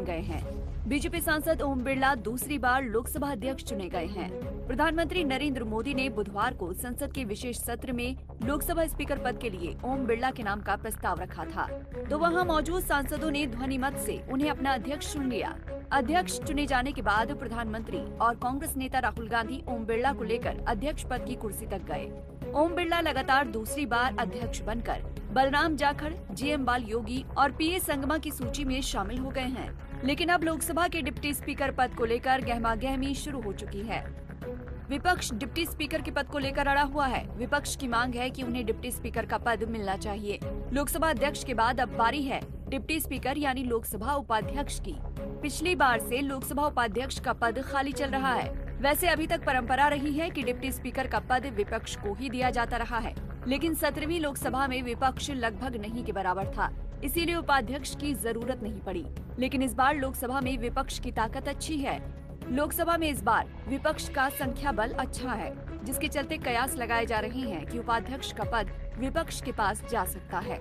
गए हैं। बीजेपी सांसद ओम बिरला दूसरी बार लोकसभा अध्यक्ष चुने गए हैं। प्रधानमंत्री नरेंद्र मोदी ने बुधवार को संसद के विशेष सत्र में लोकसभा स्पीकर पद के लिए ओम बिरला के नाम का प्रस्ताव रखा था, तो वहां मौजूद सांसदों ने ध्वनि मत से उन्हें अपना अध्यक्ष चुन लिया। अध्यक्ष चुने जाने के बाद प्रधानमंत्री और कांग्रेस नेता राहुल गांधी ओम बिरला को लेकर अध्यक्ष पद की कुर्सी तक गए। ओम बिरला लगातार दूसरी बार अध्यक्ष बनकर बलराम जाखड़, जीएम बाल योगी और पीए संगमा की सूची में शामिल हो गए हैं। लेकिन अब लोकसभा के डिप्टी स्पीकर पद को लेकर गहमागहमी शुरू हो चुकी है। विपक्ष डिप्टी स्पीकर के पद को लेकर अड़ा हुआ है। विपक्ष की मांग है कि उन्हें डिप्टी स्पीकर का पद मिलना चाहिए। लोकसभा अध्यक्ष के बाद अब बारी है डिप्टी स्पीकर यानी लोकसभा उपाध्यक्ष की। पिछली बार से लोकसभा उपाध्यक्ष का पद खाली चल रहा है। वैसे अभी तक परंपरा रही है कि डिप्टी स्पीकर का पद विपक्ष को ही दिया जाता रहा है, लेकिन 17वीं लोकसभा में विपक्ष लगभग नहीं के बराबर था, इसीलिए उपाध्यक्ष की जरूरत नहीं पड़ी। लेकिन इस बार लोकसभा में विपक्ष की ताकत अच्छी है। लोकसभा में इस बार विपक्ष का संख्या बल अच्छा है, जिसके चलते कयास लगाए जा रहे हैं कि उपाध्यक्ष का पद विपक्ष के पास जा सकता है।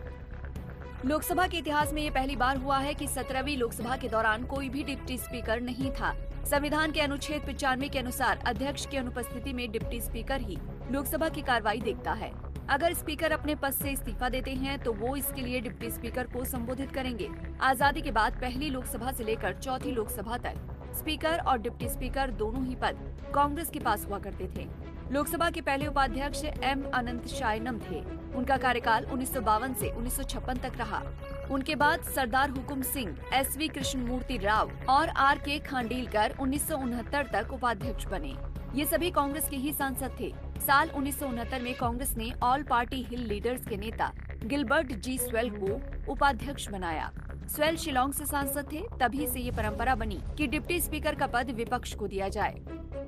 लोकसभा के इतिहास में ये पहली बार हुआ है कि 17वीं लोकसभा के दौरान कोई भी डिप्टी स्पीकर नहीं था। संविधान के अनुच्छेद 95 के अनुसार अध्यक्ष की अनुपस्थिति में डिप्टी स्पीकर ही लोकसभा की कार्रवाई देखता है। अगर स्पीकर अपने पद से इस्तीफा देते हैं तो वो इसके लिए डिप्टी स्पीकर को संबोधित करेंगे। आजादी के बाद पहली लोकसभा से लेकर चौथी लोकसभा तक स्पीकर और डिप्टी स्पीकर दोनों ही पद कांग्रेस के पास हुआ करते थे। लोकसभा के पहले उपाध्यक्ष एम अनंत शायनम थे। उनका कार्यकाल 1952 से 1956 तक रहा। उनके बाद सरदार हुकुम सिंह, एसवी कृष्णमूर्ति राव और आर.के. खांडीलकर 1969 तक उपाध्यक्ष बने। ये सभी कांग्रेस के ही सांसद थे। साल 1969 में कांग्रेस ने ऑल पार्टी हिल लीडर्स के नेता गिलबर्ट जी स्वेल को उपाध्यक्ष बनाया। स्वेल शिलांग से सांसद थे। तभी से ये परंपरा बनी कि डिप्टी स्पीकर का पद विपक्ष को दिया जाए।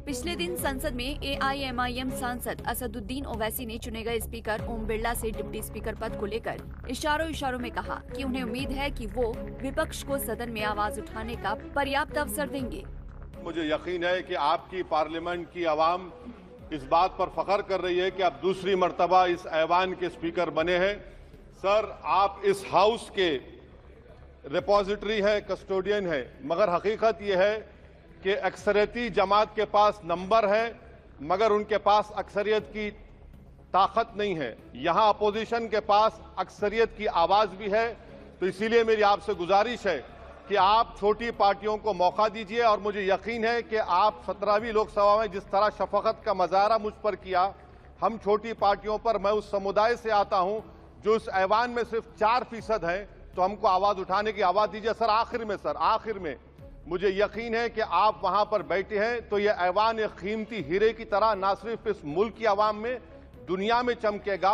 पिछले दिन संसद में एआईएमआईएम सांसद असदुद्दीन ओवैसी ने चुने गए स्पीकर ओम बिरला से डिप्टी स्पीकर पद को लेकर इशारों में कहा कि उन्हें उम्मीद है कि वो विपक्ष को सदन में आवाज उठाने का पर्याप्त अवसर देंगे। मुझे यकीन है कि आपकी पार्लियामेंट की आवाम इस बात पर फख्र कर रही है कि आप दूसरी मर्तबा इस ऐवान के स्पीकर बने हैं। सर, आप इस हाउस के रिपोजिटरी है, कस्टोडियन है, मगर हकीकत यह है कि अक्सरियती जमात के पास नंबर है मगर उनके पास अक्सरियत की ताकत नहीं है। यहाँ अपोजिशन के पास अक्सरियत की आवाज़ भी है, तो इसीलिए मेरी आपसे गुजारिश है कि आप छोटी पार्टियों को मौका दीजिए। और मुझे यकीन है कि आप 17वीं लोकसभा में जिस तरह शफकत का मुजाहरा मुझ पर किया, हम छोटी पार्टियों पर, मैं उस समुदाय से आता हूं जो इस ऐवान में सिर्फ 4% है, तो हमको आवाज़ उठाने की आवाज़ दीजिए। सर, आखिर में मुझे यकीन है कि आप वहां पर बैठे हैं तो यह ऐवान एक कीमती हीरे की तरह ना सिर्फ इस मुल्क की आवाम में, दुनिया में चमकेगा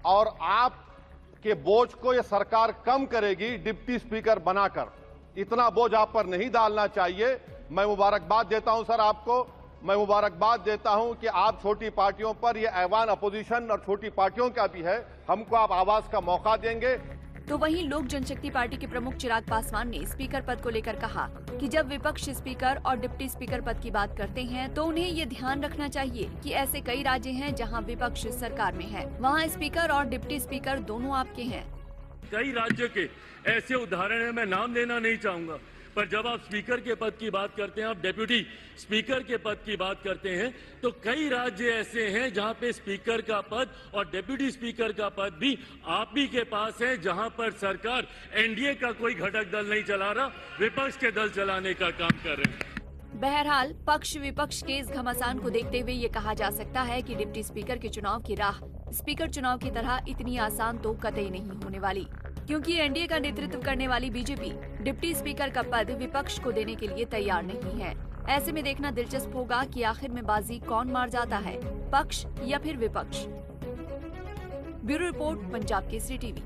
और आपके बोझ को यह सरकार कम करेगी डिप्टी स्पीकर बनाकर। इतना बोझ आप पर नहीं डालना चाहिए। मैं मुबारकबाद देता हूं सर आपको, मैं मुबारकबाद देता हूं कि आप छोटी पार्टियों पर, यह ऐवान अपोजिशन और छोटी पार्टियों का भी है, हमको आप आवाज का मौका देंगे। तो वहीं लोक जनशक्ति पार्टी के प्रमुख चिराग पासवान ने स्पीकर पद को लेकर कहा कि जब विपक्ष स्पीकर और डिप्टी स्पीकर पद की बात करते हैं तो उन्हें ये ध्यान रखना चाहिए कि ऐसे कई राज्य हैं जहां विपक्ष सरकार में है, वहां स्पीकर और डिप्टी स्पीकर दोनों आपके हैं। कई राज्य के ऐसे उदाहरण हैं, मैं नाम लेना नहीं चाहूंगा, पर जब आप स्पीकर के पद की बात करते हैं, आप डेप्यूटी स्पीकर के पद की बात करते हैं, तो कई राज्य ऐसे हैं जहां पे स्पीकर का पद और डेप्यूटी स्पीकर का पद भी आप ही के पास है, जहां पर सरकार एनडीए का कोई घटक दल नहीं चला रहा, विपक्ष के दल चलाने का काम कर रहे हैं। बहरहाल पक्ष विपक्ष के इस घमासान को देखते हुए ये कहा जा सकता है कि डिप्टी स्पीकर के चुनाव की राह स्पीकर चुनाव की तरह इतनी आसान तो कतई नहीं होने वाली, क्योंकि एनडीए का नेतृत्व करने वाली बीजेपी डिप्टी स्पीकर का पद विपक्ष को देने के लिए तैयार नहीं है। ऐसे में देखना दिलचस्प होगा कि आखिर में बाजी कौन मार जाता है, पक्ष या फिर विपक्ष। Bureau report, Punjab Kesari TV.